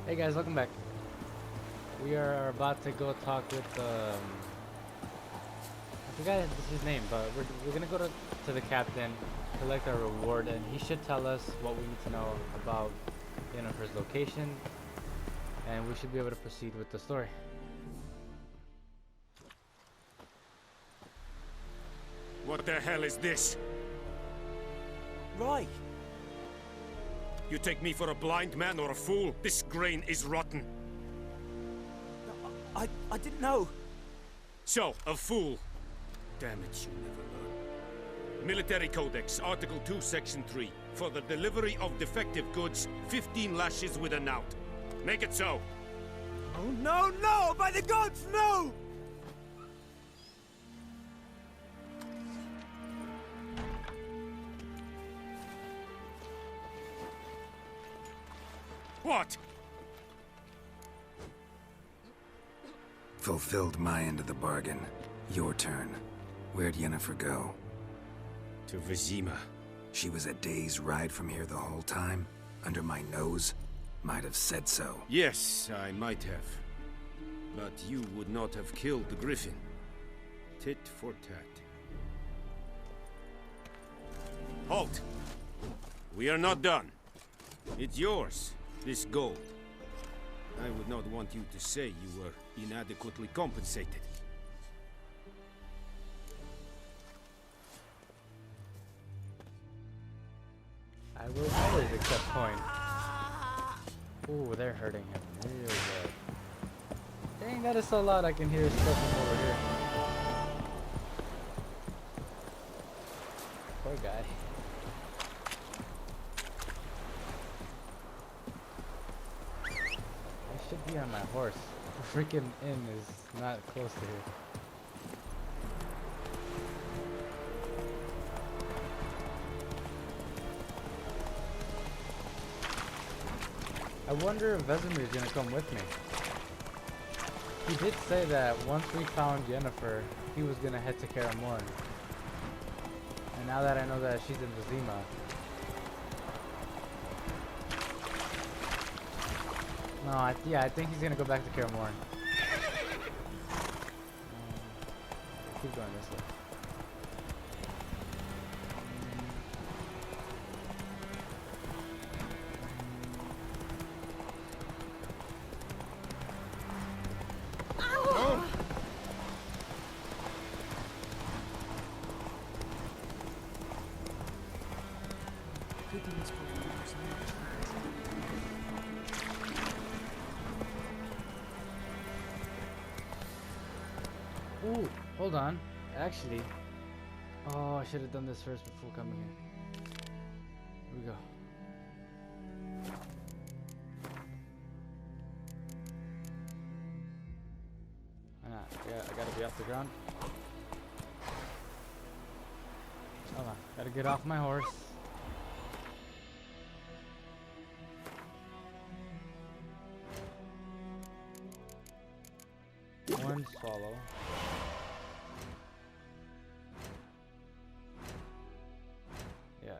Hey guys, welcome back. We are about to go talk with I forgot his name, but we're gonna go to the captain, collect our reward, and he should tell us what we need to know about Yennefer's location, and we should be able to proceed with the story. What the hell is this? Right. You take me for a blind man or a fool? This grain is rotten. I didn't know. So, a fool. Damn it, you never learn. Military Codex, Article 2, Section 3. For the delivery of defective goods, 15 lashes with a knout. Make it so. Oh no, no! By the gods, no! What? Fulfilled my end of the bargain. Your turn. Where'd Yennefer go? To Vizima. She was a day's ride from here the whole time? Under my nose? Might have said so. Yes, I might have. But you would not have killed the griffin. Tit for tat. Halt! We are not done. It's yours, this gold. I would not want you to say you were inadequately compensated. I will always accept coin. Ooh, they're hurting him real good. Dang, that is so loud I can hear stuff from over here. Poor guy. I should be on my horse. The freaking inn is not close to here. I wonder if Vesemir is gonna come with me. He did say that once we found Yennefer, he was gonna head to Kaer Morhen. And now that I know that she's in Vizima, yeah, I think he's gonna go back to Kaer Morhen. Keep going this way. Ooh, hold on. Actually, oh, I should have done this first before coming here. Here we go. Why not? I gotta be off the ground. Hold on, gotta get off my horse. One swallow. Yeah.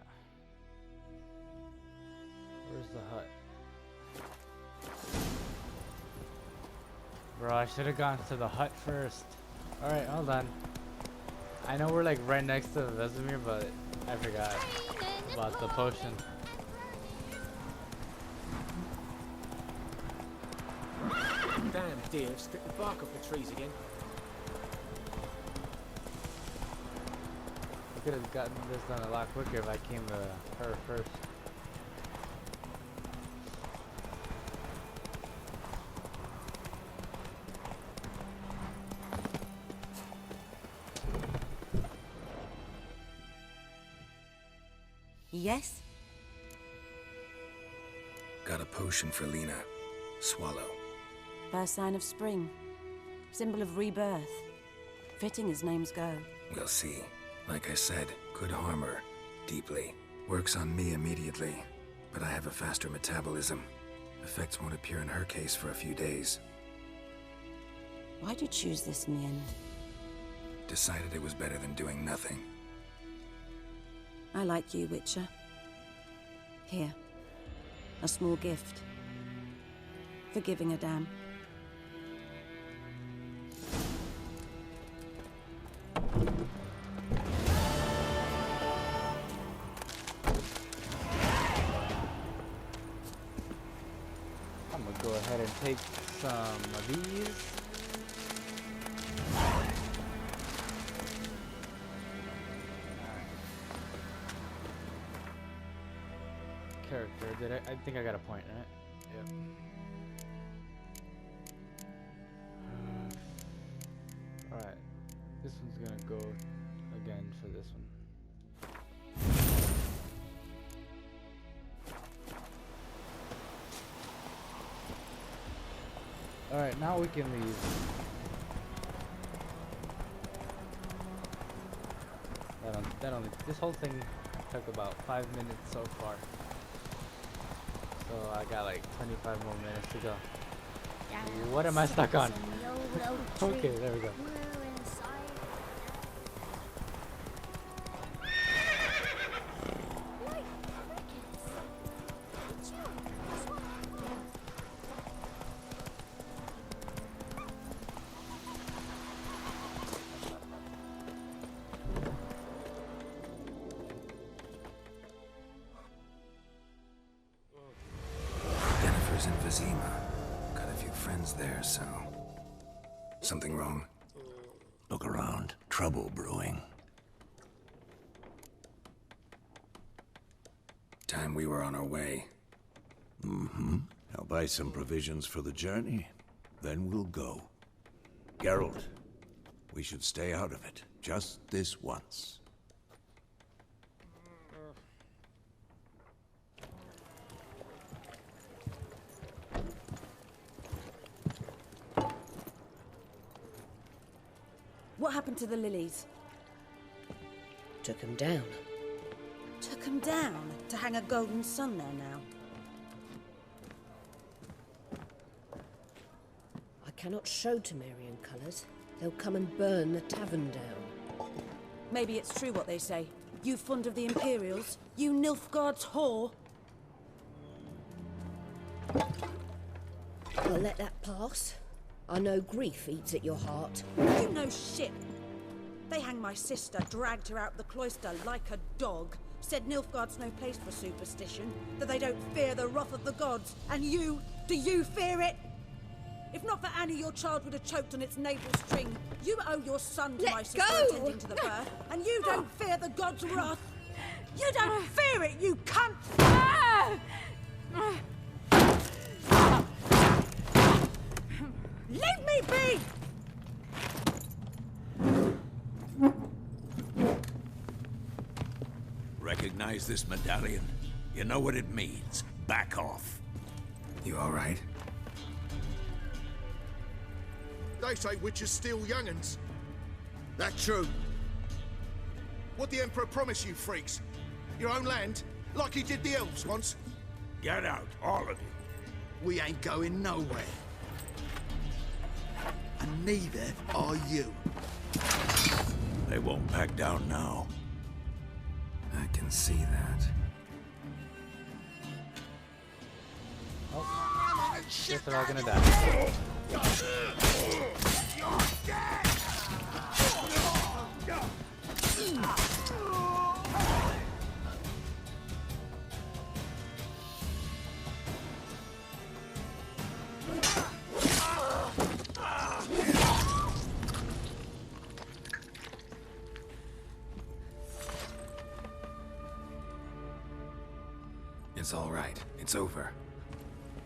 Where's the hut? Bro, I should have gone to the hut first. Alright, hold on. I know we're like right next to Vesemir, but I forgot about the potion. Damn deer, stripped the bark off the trees again. I could have gotten this done a lot quicker if I came to her first. Yes? Got a potion for Lena. Swallow. First sign of spring. Symbol of rebirth. Fitting as names go. We'll see. Like I said, could harm her. Deeply. Works on me immediately. But I have a faster metabolism. Effects won't appear in her case for a few days. Why'd you choose this in the end? Decided it was better than doing nothing. I like you, Witcher. Here. A small gift. for giving a damn. I'm gonna go ahead and take some of these. Character, I think I got a point, right? Yep. Alright. This one's gonna go again for this one. Alright, now we can leave. This whole thing took about 5 minutes so far. So I got like 25 more minutes to go. What am I stuck on? Okay, there we go. Jennifer's in Vizima. Got a few friends there, so... Something wrong? Look around. Trouble brewing. Time we were on our way. I'll buy some provisions for the journey. Then we'll go. Geralt, we should stay out of it. Just this once. What happened to the lilies? Took him down. Took them down to hang a golden sun there now. I cannot show Temerian colours. They'll come and burn the tavern down. Maybe it's true what they say. You fond of the Imperials? You Nilfgaard's whore? I'll let that pass. I know grief eats at your heart. You know shit. They hanged my sister, dragged her out the cloister like a dog. Said Nilfgaard's no place for superstition, that they don't fear the wrath of the gods. And you, do you fear it? If not for Annie, your child would have choked on its navel string. You owe your son to Let my sister go! attending to the birth, and you don't fear the gods' wrath. You don't fear it, you cunt! Leave me be! Recognize this medallion? You know what it means. Back off. You alright? They say witches steal young'uns. That true? What the Emperor promised you freaks? Your own land? Like he did the elves once? Get out, all of you. We ain't going nowhere. And neither are you. They won't back down now. I can see that. Oh, guess they're all gonna die. It's all right. It's over.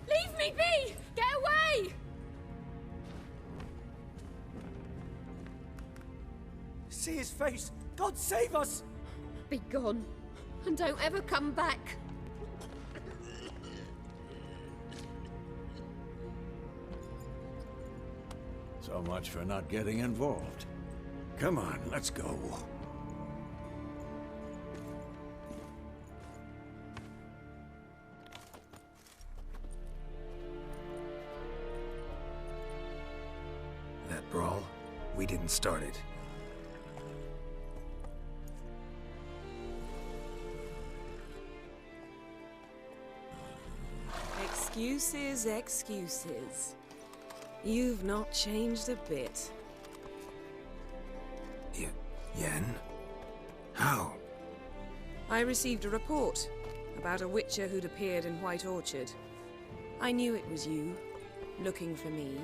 Leave me be! Get away! See his face! God save us! Be gone. And don't ever come back. So much for not getting involved. Come on, let's go. That brawl, we didn't start it. Excuses, excuses. You've not changed a bit. Yen? How? I received a report about a witcher who'd appeared in White Orchard. I knew it was you, looking for me.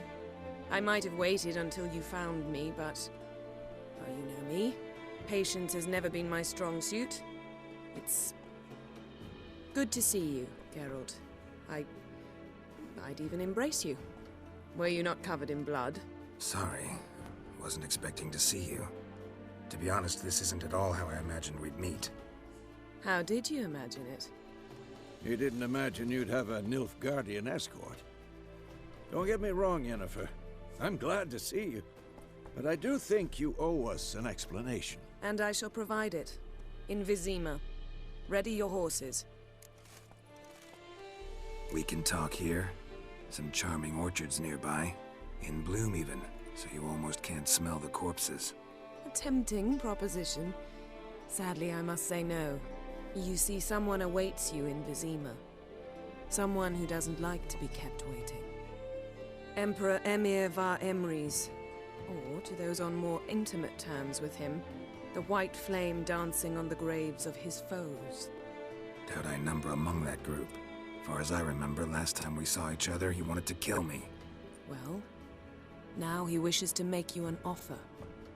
I might have waited until you found me, but... well, you know me. Patience has never been my strong suit. It's... good to see you, Geralt. I'd even embrace you. Were you not covered in blood? Sorry. Wasn't expecting to see you. To be honest, this isn't at all how I imagined we'd meet. How did you imagine it? You didn't imagine you'd have a Nilfgaardian escort. Don't get me wrong, Yennefer. I'm glad to see you. But I do think you owe us an explanation. And I shall provide it. In Vizima. Ready your horses. We can talk here. Some charming orchards nearby. In bloom even, so you almost can't smell the corpses. A tempting proposition. Sadly, I must say no. You see, someone awaits you in Vizima. Someone who doesn't like to be kept waiting. Emperor Emir var Emrys. Or, to those on more intimate terms with him, the white flame dancing on the graves of his foes. Doubt I number among that group. Far as I remember, last time we saw each other, he wanted to kill me. Well, now he wishes to make you an offer.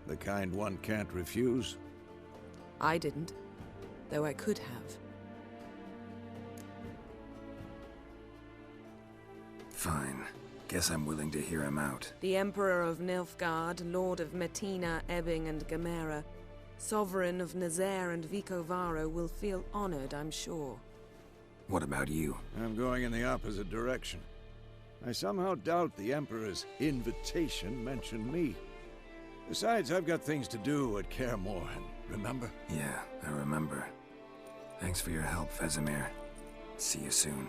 The kind one can't refuse? I didn't, though I could have. Fine. Guess I'm willing to hear him out. The Emperor of Nilfgaard, Lord of Metina, Ebbing, and Gamera, Sovereign of Nazaire and Vicovaro will feel honored, I'm sure. What about you? I'm going in the opposite direction. I somehow doubt the Emperor's invitation mentioned me. Besides, I've got things to do at Kaer Morhen, remember? Yeah, I remember. Thanks for your help, Vesemir. See you soon.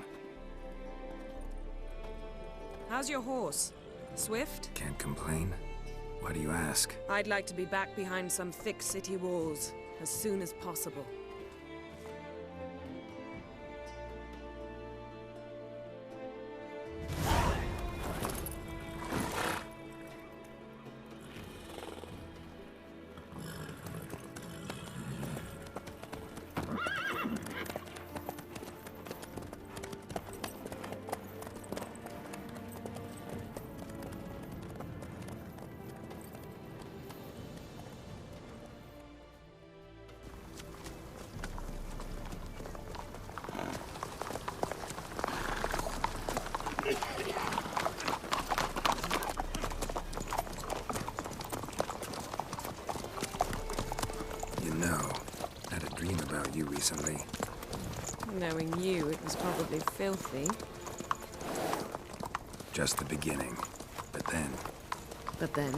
How's your horse? Swift? Can't complain. Why do you ask? I'd like to be back behind some thick city walls, as soon as possible. You know, I had a dream about you recently. Knowing you, it was probably filthy. Just the beginning. But then... But then...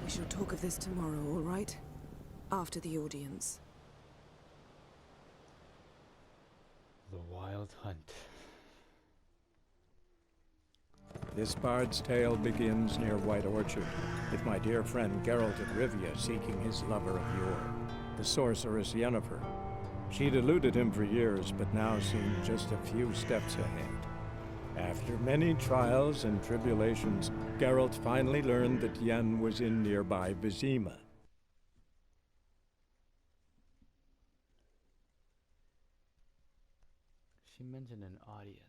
We shall talk of this tomorrow, all right? After the audience. The Wild Hunt. This bard's tale begins near White Orchard, with my dear friend Geralt of Rivia seeking his lover of yore, the sorceress Yennefer. She'd eluded him for years, but now seemed just a few steps ahead. After many trials and tribulations, Geralt finally learned that Yen was in nearby Vizima. She mentioned an audience.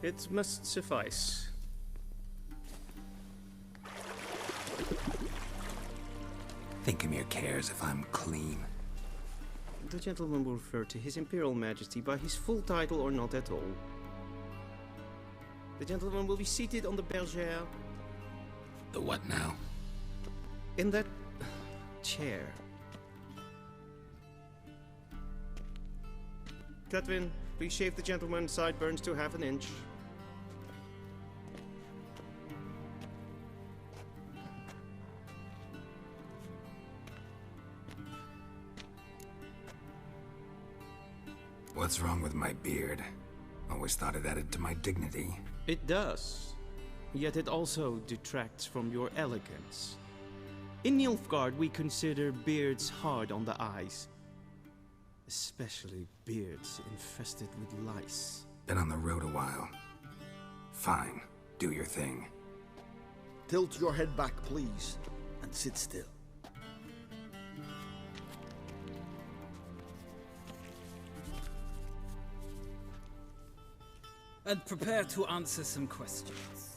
It must suffice. Thinkamir cares if I'm clean. The gentleman will refer to His Imperial Majesty by his full title or not at all. The gentleman will be seated on the bergère. The what now? In that chair. Catwin, please shave the gentleman's sideburns to half an inch. What's wrong with my beard? Always thought it added to my dignity. It does. Yet it also detracts from your elegance. In Nilfgaard, we consider beards hard on the eyes. Especially beards infested with lice. Been on the road a while. Fine. Do your thing. Tilt your head back, please, and sit still. And prepare to answer some questions.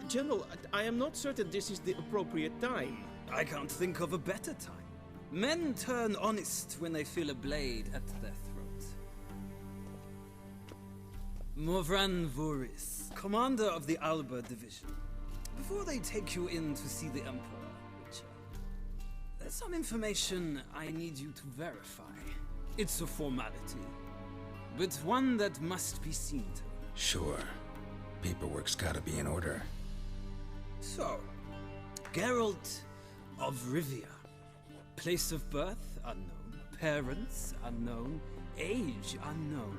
General, I am not certain this is the appropriate time. I can't think of a better time. Men turn honest when they feel a blade at their throat. Morvran Voorhis, commander of the Alba Division. Before they take you in to see the Emperor, Witcher, there's some information I need you to verify. It's a formality, but one that must be seen to. Sure. Paperwork's gotta be in order. So, Geralt of Rivia. Place of birth unknown, parents unknown, age unknown.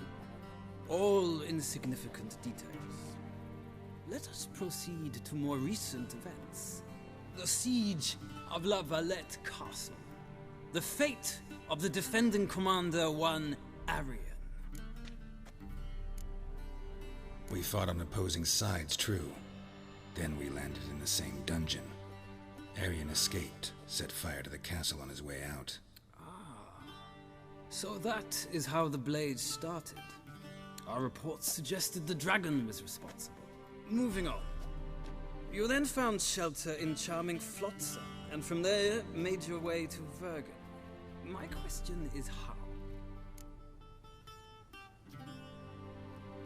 All insignificant details. Let us proceed to more recent events. The siege of La Valette Castle. The fate of the defending commander, one Arian. We fought on opposing sides, true. Then we landed in the same dungeon. Arian escaped, set fire to the castle on his way out. So that is how the Blade started. Our reports suggested the dragon was responsible. Moving on. You then found shelter in charming Flotsam, and from there made your way to Vergen. My question is how?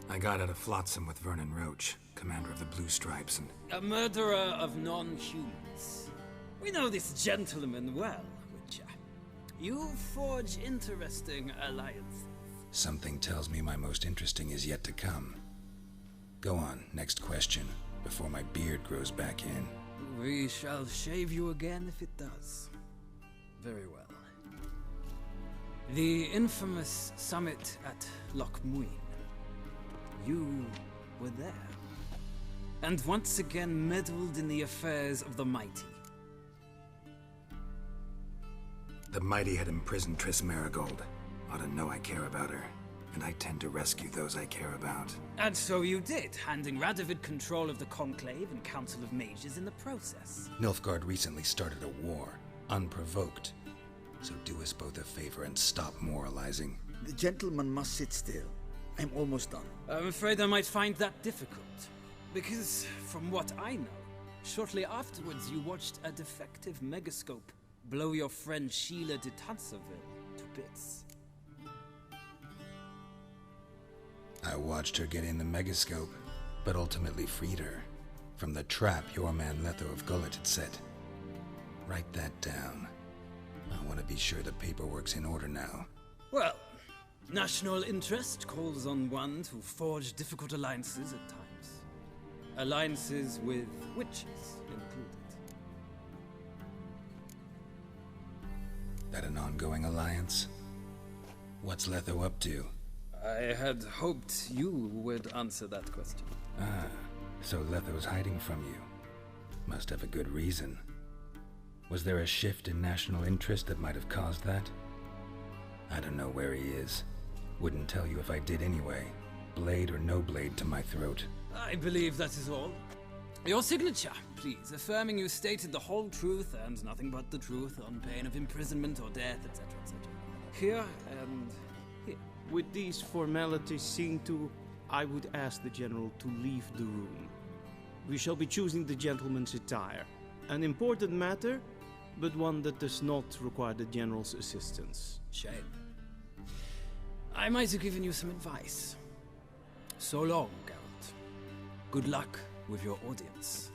I got out of Flotsam with Vernon Roach, commander of the Blue Stripes, and... A murderer of non-humans. We know this gentleman well, Witcher. You forge interesting alliances. Something tells me my most interesting is yet to come. Go on, next question, before my beard grows back in. We shall shave you again if it does. Very well. The infamous summit at Loch Muin. You were there. And once again meddled in the affairs of the mighty. The mighty had imprisoned Triss Merigold. Ought to know I care about her. And I tend to rescue those I care about. And so you did, handing Radovid control of the Conclave and Council of Mages in the process. Nilfgaard recently started a war, unprovoked. So do us both a favor and stop moralizing. The gentleman must sit still. I'm almost done. I'm afraid I might find that difficult. Because, from what I know, shortly afterwards you watched a defective megascope blow your friend Sheila de Tanserville to bits. I watched her get in the megascope, but ultimately freed her from the trap your man Letho of Gullet had set. Write that down. I want to be sure the paperwork's in order now. Well, national interest calls on one to forge difficult alliances at times. Alliances with witches included. That an ongoing alliance? What's Letho up to? I had hoped you would answer that question. Ah, so Letho's hiding from you. Must have a good reason. Was there a shift in national interest that might have caused that? I don't know where he is. Wouldn't tell you if I did anyway. Blade or no blade to my throat. I believe that is all. Your signature, please, affirming you stated the whole truth and nothing but the truth on pain of imprisonment or death, etc., etc. Here and here. With these formalities seen to, I would ask the General to leave the room. We shall be choosing the gentleman's attire. An important matter, but one that does not require the General's assistance. Shame. I might have given you some advice. So long, Geralt. Good luck with your audience.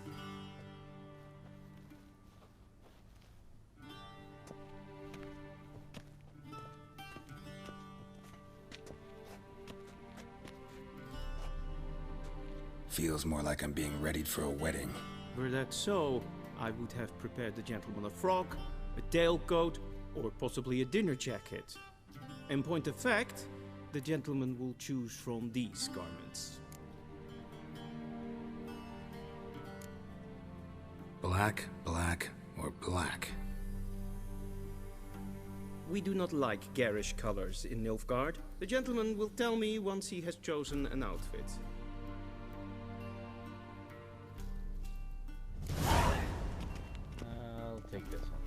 Feels more like I'm being readied for a wedding. Were that so, I would have prepared the gentleman a frock, a tailcoat, or possibly a dinner jacket. In point of fact, the gentleman will choose from these garments. Black, black, or black? We do not like garish colors in Nilfgaard. The gentleman will tell me once he has chosen an outfit. I'll take this one.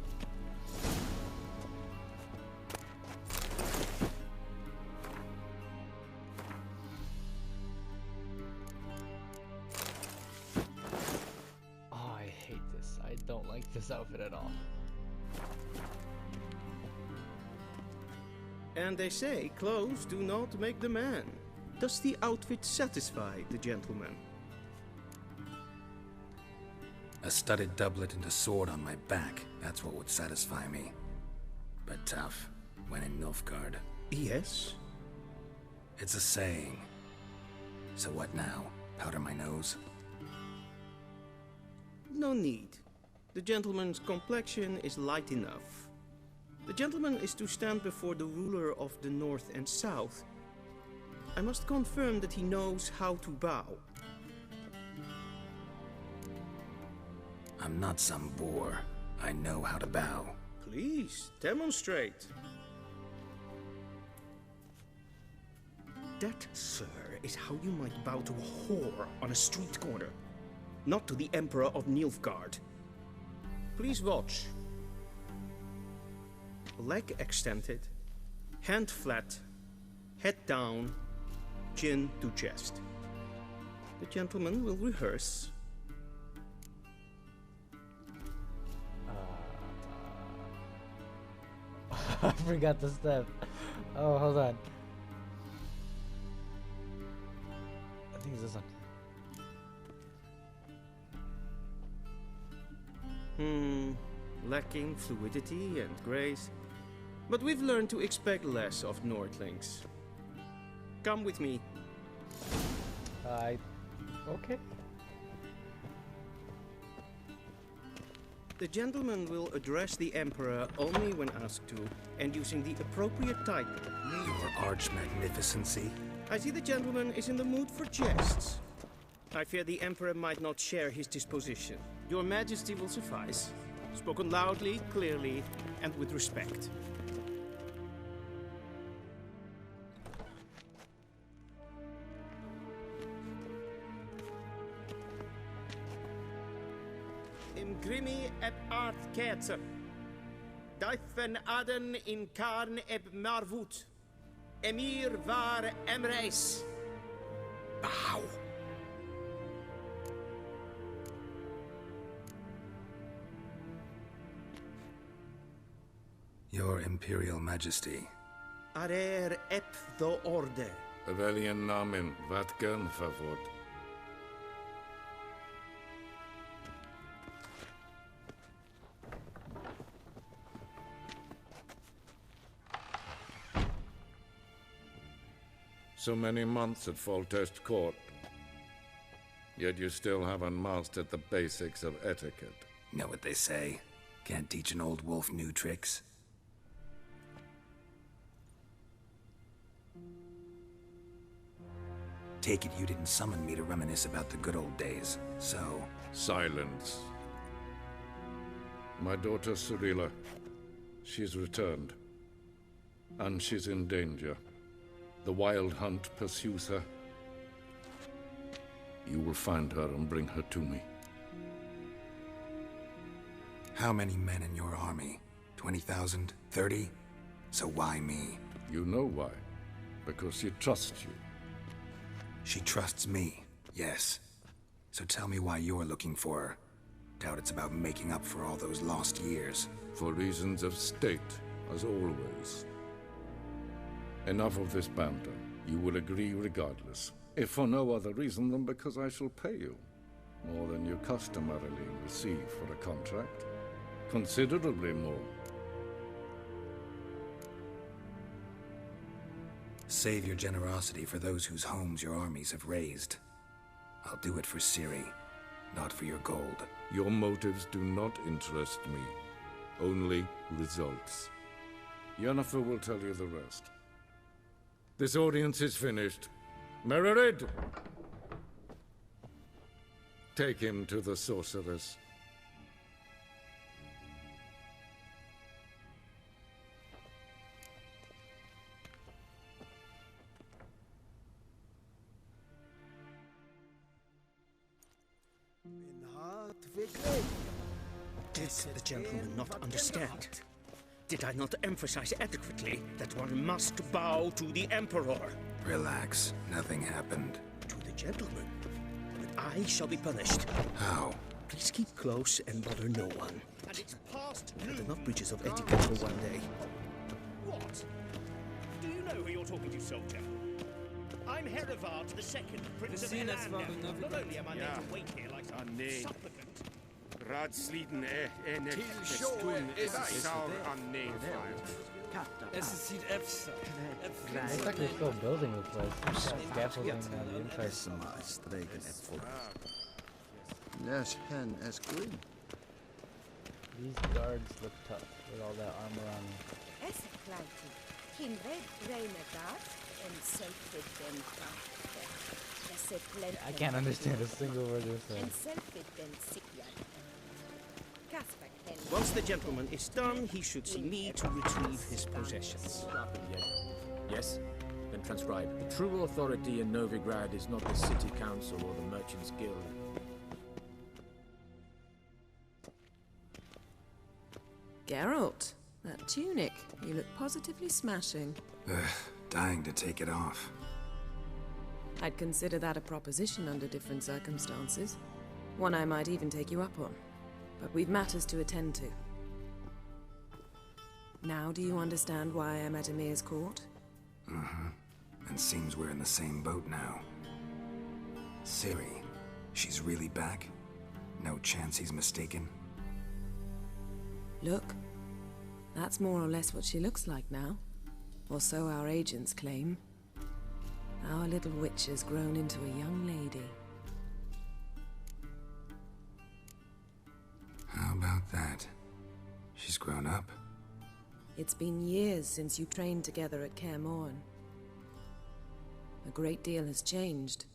Oh, I hate this. I don't like this outfit at all. And they say clothes do not make the man. Does the outfit satisfy the gentleman? A studded doublet and a sword on my back. That's what would satisfy me. But tough, when in Nilfgaard. Yes? It's a saying. So what now? Powder my nose? No need. The gentleman's complexion is light enough. The gentleman is to stand before the ruler of the North and South. I must confirm that he knows how to bow. I'm not some boor. I know how to bow. Please, demonstrate. That, sir, is how you might bow to a whore on a street corner, not to the Emperor of Nilfgaard. Please watch. Leg extended, hand flat, head down, chin to chest. The gentleman will rehearse. I forgot the step. Oh, hold on. I think it's this one. Lacking fluidity and grace. But we've learned to expect less of Nordlings. Come with me. Okay. The gentleman will address the Emperor only when asked to, and using the appropriate title. Your Arch-Magnificency. I see the gentleman is in the mood for jests. I fear the Emperor might not share his disposition. Your Majesty will suffice. Spoken loudly, clearly, and with respect. Imgrimi eb art ketzer. Daifen aden in karn eb marvut. Emir var emreis. Bow. Your Imperial Majesty. Arer ep the orde. Weljen namen, wat gun favor. So many months at Foltest Court. Yet you still haven't mastered the basics of etiquette. Know what they say? Can't teach an old wolf new tricks. Take it you didn't summon me to reminisce about the good old days, so... Silence. My daughter Cirilla, she's returned. And she's in danger. The Wild Hunt pursues her. You will find her and bring her to me. How many men in your army? 20,000? 30? So why me? You know why. Because she trusts you. She trusts me, yes. So tell me why you're looking for her. Doubt it's about making up for all those lost years. For reasons of state, as always. Enough of this banter. You will agree regardless. If for no other reason than because I shall pay you. More than you customarily receive for a contract. Considerably more. Save your generosity for those whose homes your armies have razed. I'll do it for Ciri, not for your gold. Your motives do not interest me. Only results. Yennefer will tell you the rest. This audience is finished. Mererid! Take him to the sorceress. Did the gentleman not understand? Did I not emphasize adequately that one must bow to the Emperor? Relax. Nothing happened. To the gentleman. But I shall be punished. How? Please keep close and bother no one. And it's past noon. Enough breaches of etiquette for one day. What? Do you know who you're talking to, soldier? I'm Herivard II, Prince of Elander. Not only am I made to wait here like some supplicant. Radsliden net It's like they're still building the place. Scaffolding on the inside. These guards look tough with all that armor on them. I can't understand a single word they're saying. Once the gentleman is done, he should see me to retrieve his possessions. Yes? Then transcribe. The true authority in Novigrad is not the city council or the merchants' guild. Geralt, that tunic. You look positively smashing. Dying to take it off. I'd consider that a proposition under different circumstances. One I might even take you up on. But we've matters to attend to. Now do you understand why I'm at Emir's court? Mm-hmm. And seems we're in the same boat now. Ciri, she's really back? No chance he's mistaken? Look, that's more or less what she looks like now. Or so our agents claim. Our little witch has grown into a young lady. How about that? She's grown up? It's been years since you trained together at Kaer Morhen. A great deal has changed.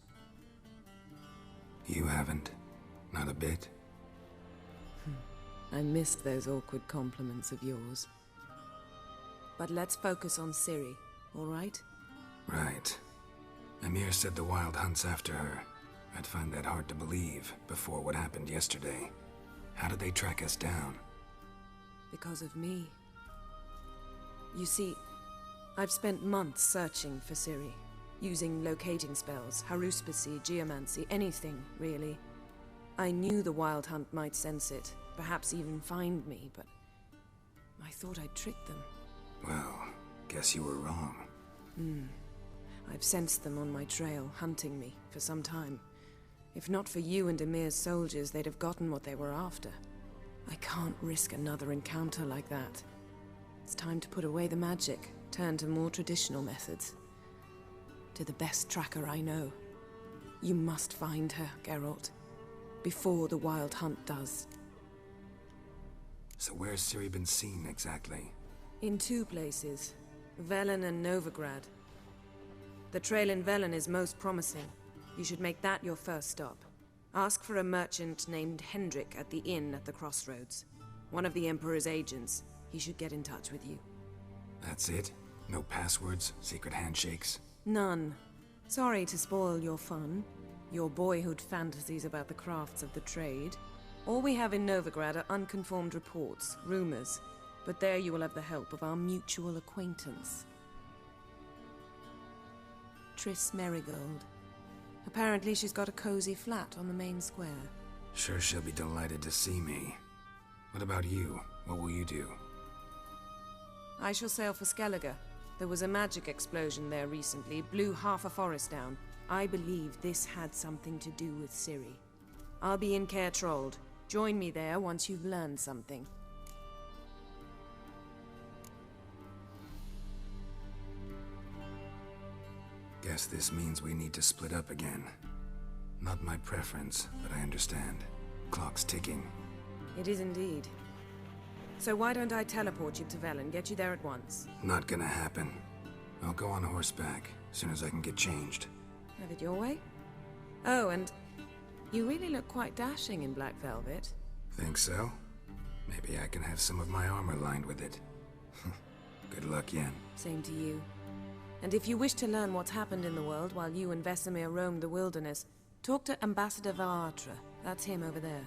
You haven't? Not a bit? I missed those awkward compliments of yours. But let's focus on Ciri, all right? Right. Emir said the Wild Hunt's after her. I'd find that hard to believe before what happened yesterday. How did they track us down? Because of me. You see, I've spent months searching for Ciri, using locating spells, haruspicy, geomancy, anything, really. I knew the Wild Hunt might sense it, perhaps even find me, but I thought I'd tricked them. Well, guess you were wrong. I've sensed them on my trail, hunting me, for some time. If not for you and Emir's soldiers, they'd have gotten what they were after. I can't risk another encounter like that. It's time to put away the magic, turn to more traditional methods. To the best tracker I know. You must find her, Geralt. Before the Wild Hunt does. So where's Ciri been seen, exactly? In two places. Velen and Novigrad. The trail in Velen is most promising. You should make that your first stop. Ask for a merchant named Hendrik at the inn at the crossroads. One of the Emperor's agents. He should get in touch with you. That's it? No passwords? Secret handshakes? None. Sorry to spoil your fun. Your boyhood fantasies about the crafts of the trade. All we have in Novigrad are unconfirmed reports, rumors. But there you will have the help of our mutual acquaintance. Triss Merigold. Apparently she's got a cozy flat on the main square. Sure she'll be delighted to see me. What about you? What will you do? I shall sail for Skellige. There was a magic explosion there recently, blew half a forest down. I believe this had something to do with Ciri. I'll be in Caer Trolde. Join me there once you've learned something. Guess this means we need to split up again. Not my preference, but I understand. Clock's ticking. It is indeed. So why don't I teleport you to Velen, get you there at once? Not gonna happen. I'll go on horseback, as soon as I can get changed. Have it your way? Oh, and you really look quite dashing in black velvet. Think so? Maybe I can have some of my armor lined with it. Good luck, Yen. Same to you. And if you wish to learn what's happened in the world while you and Vesemir roamed the wilderness, talk to Ambassador Varatra. That's him over there.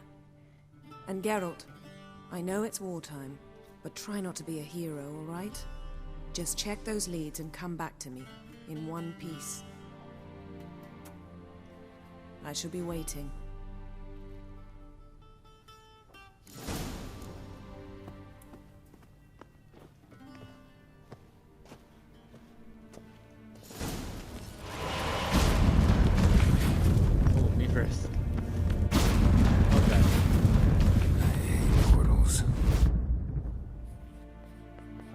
And Geralt, I know it's wartime, but try not to be a hero, all right? Just check those leads and come back to me, in one piece. I shall be waiting. Oh, me first. Okay. I hate portals.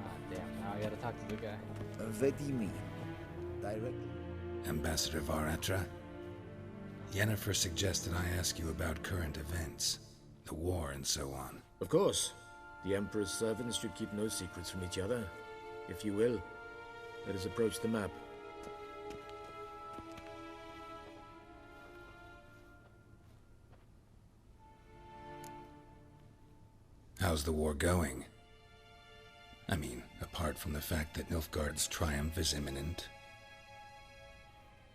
Ah, damn. Now I gotta talk to the guy. What do you mean? Directly? Ambassador Varatra? Yennefer suggested I ask you about current events, the war and so on. Of course. The Emperor's servants should keep no secrets from each other. If you will, let us approach the map. How's the war going? I mean, apart from the fact that Nilfgaard's triumph is imminent.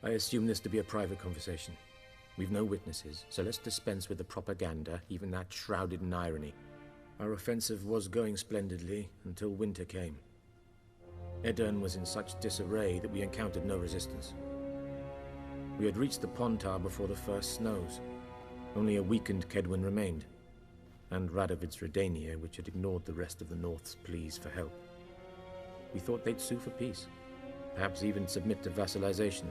I assume this to be a private conversation. We've no witnesses, so let's dispense with the propaganda, even that shrouded in irony. Our offensive was going splendidly until winter came. Edirn was in such disarray that we encountered no resistance. We had reached the Pontar before the first snows. Only a weakened Kedwen remained, and Radovid's Redania, which had ignored the rest of the North's pleas for help. We thought they'd sue for peace, perhaps even submit to vassalization.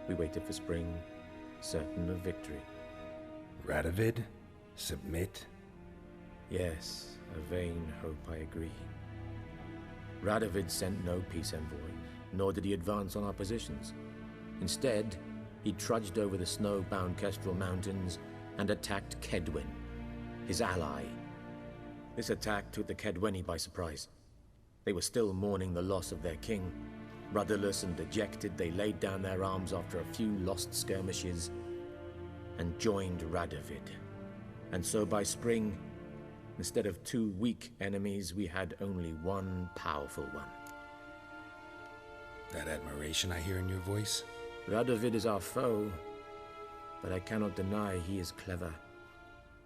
We waited for spring, certain of victory. Radovid? Submit? Yes, a vain hope, I agree. Radovid sent no peace envoy, nor did he advance on our positions. Instead, he trudged over the snow-bound Kestrel Mountains and attacked Kedwen, his ally. This attack took the Kedweni by surprise. They were still mourning the loss of their king. Rudderless and dejected, they laid down their arms after a few lost skirmishes and joined Radovid. And so by spring, instead of two weak enemies, we had only one powerful one. That admiration I hear in your voice? Radovid is our foe, but I cannot deny he is clever.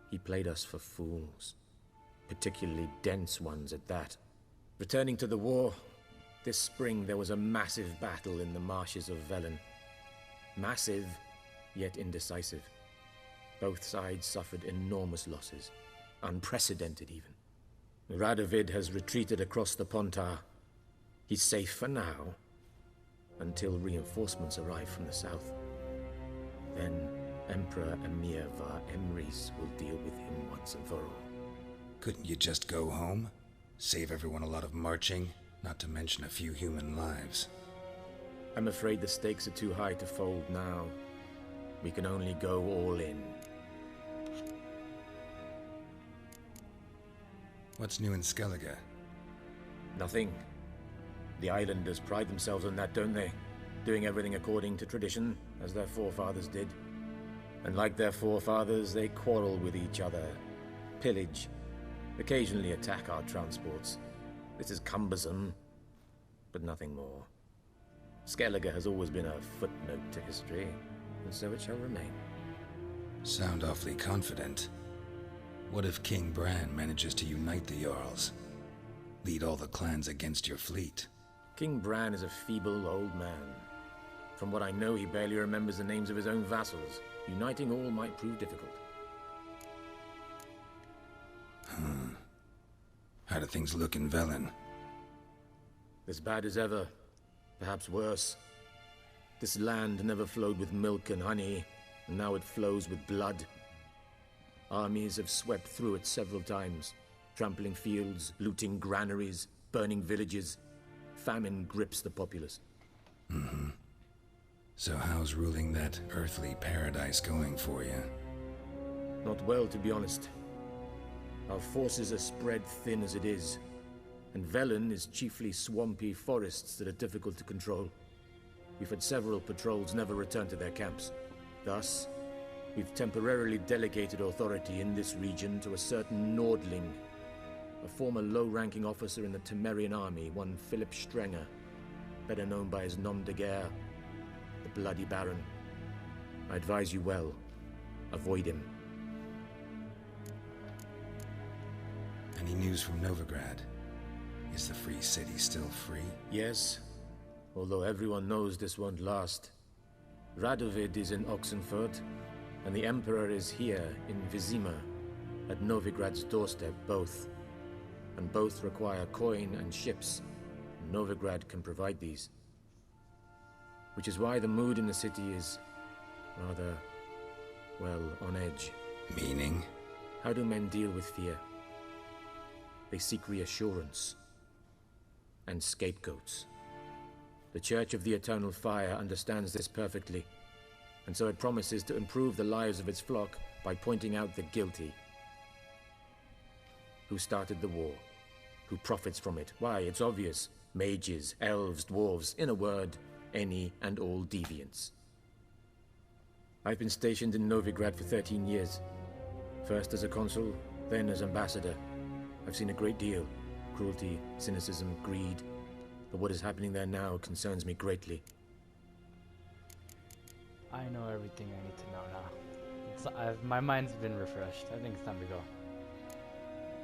He played us for fools, particularly dense ones at that. Returning to the war, this spring there was a massive battle in the marshes of Velen. Massive, yet indecisive. Both sides suffered enormous losses, unprecedented even. Radovid has retreated across the Pontar. He's safe for now, until reinforcements arrive from the south. Then Emperor Emir var Emrys will deal with him once and for all. Couldn't you just go home? Save everyone a lot of marching, not to mention a few human lives. I'm afraid the stakes are too high to fold now. We can only go all in. What's new in Skellige? Nothing. The islanders pride themselves on that, don't they? doing everything according to tradition, as their forefathers did. And like their forefathers, they quarrel with each other, pillage, occasionally attack our transports. This is cumbersome, but nothing more. Skellige has always been a footnote to history, and so it shall remain. Sound awfully confident. What if King Bran manages to unite the Jarls? Lead all the clans against your fleet? King Bran is a feeble old man. From what I know, he barely remembers the names of his own vassals. Uniting all might prove difficult. How do things look in Velen? As bad as ever. Perhaps worse. This land never flowed with milk and honey, and now it flows with blood. Armies have swept through it several times, trampling fields, looting granaries, burning villages. Famine grips the populace. So how's ruling that earthly paradise going for you? Not well, to be honest. Our forces are spread thin as it is, and Velen is chiefly swampy forests that are difficult to control. We've had several patrols never return to their camps. Thus, we've temporarily delegated authority in this region to a certain Nordling, a former low-ranking officer in the Temerian army, one Philip Strenger, better known by his nom de guerre, the Bloody Baron. I advise you well. Avoid him. Any news from Novigrad? Is the Free City still free? Yes, although everyone knows this won't last. Radovid is in Oxenfurt, and the Emperor is here in Vizima, at Novigrad's doorstep, both. And both require coin and ships. Novigrad can provide these. Which is why the mood in the city is rather, well, on edge. Meaning? How do men deal with fear? They seek reassurance and scapegoats. The Church of the Eternal Fire understands this perfectly, and so it promises to improve the lives of its flock by pointing out the guilty. Who started the war? Who profits from it? Why, it's obvious. Mages, elves, dwarves, in a word, any and all deviants. I've been stationed in Novigrad for 13 years. First as a consul, then as ambassador. I've seen a great deal. Cruelty, cynicism, greed. But what is happening there now concerns me greatly. I know everything I need to know now. My mind's been refreshed. I think it's time to go.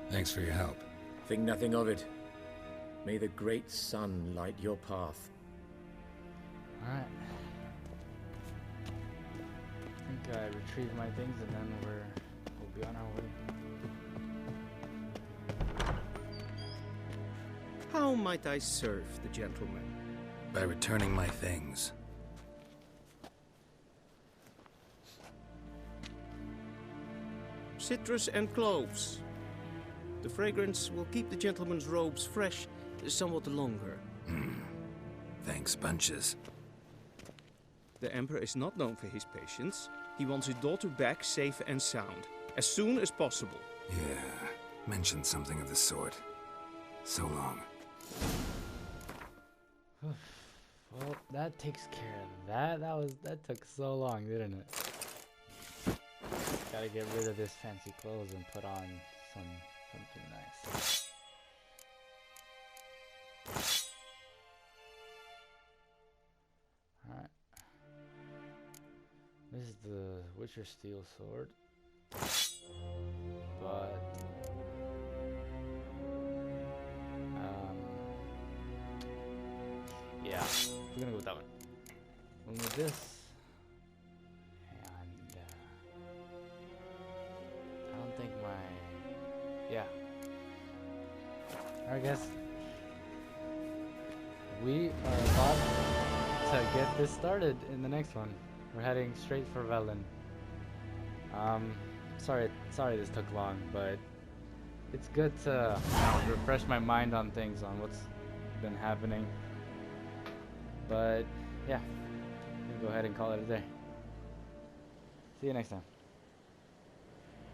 Thanks for your help. Think nothing of it. May the great sun light your path. Alright. I think I retrieve my things and then we'll be on our way. How might I serve the gentleman? By returning my things. Citrus and cloves. The fragrance will keep the gentleman's robes fresh somewhat longer. Thanks, bunches. The Emperor is not known for his patience. He wants his daughter back safe and sound, as soon as possible. Yeah, mentioned something of the sort. So long. Well, that takes care of that. That took so long, didn't it? Gotta get rid of this fancy clothes and put on something nice. Alright. This is the Witcher Steel Sword. But yeah, we're gonna go with that one. We'll move this. And I don't think yeah. Alright guys. We are about to get this started in the next one. We're heading straight for Velen. Sorry this took long, but it's good to refresh my mind on things, on what's been happening. But yeah, I'm gonna go ahead and call it a day. See you next time.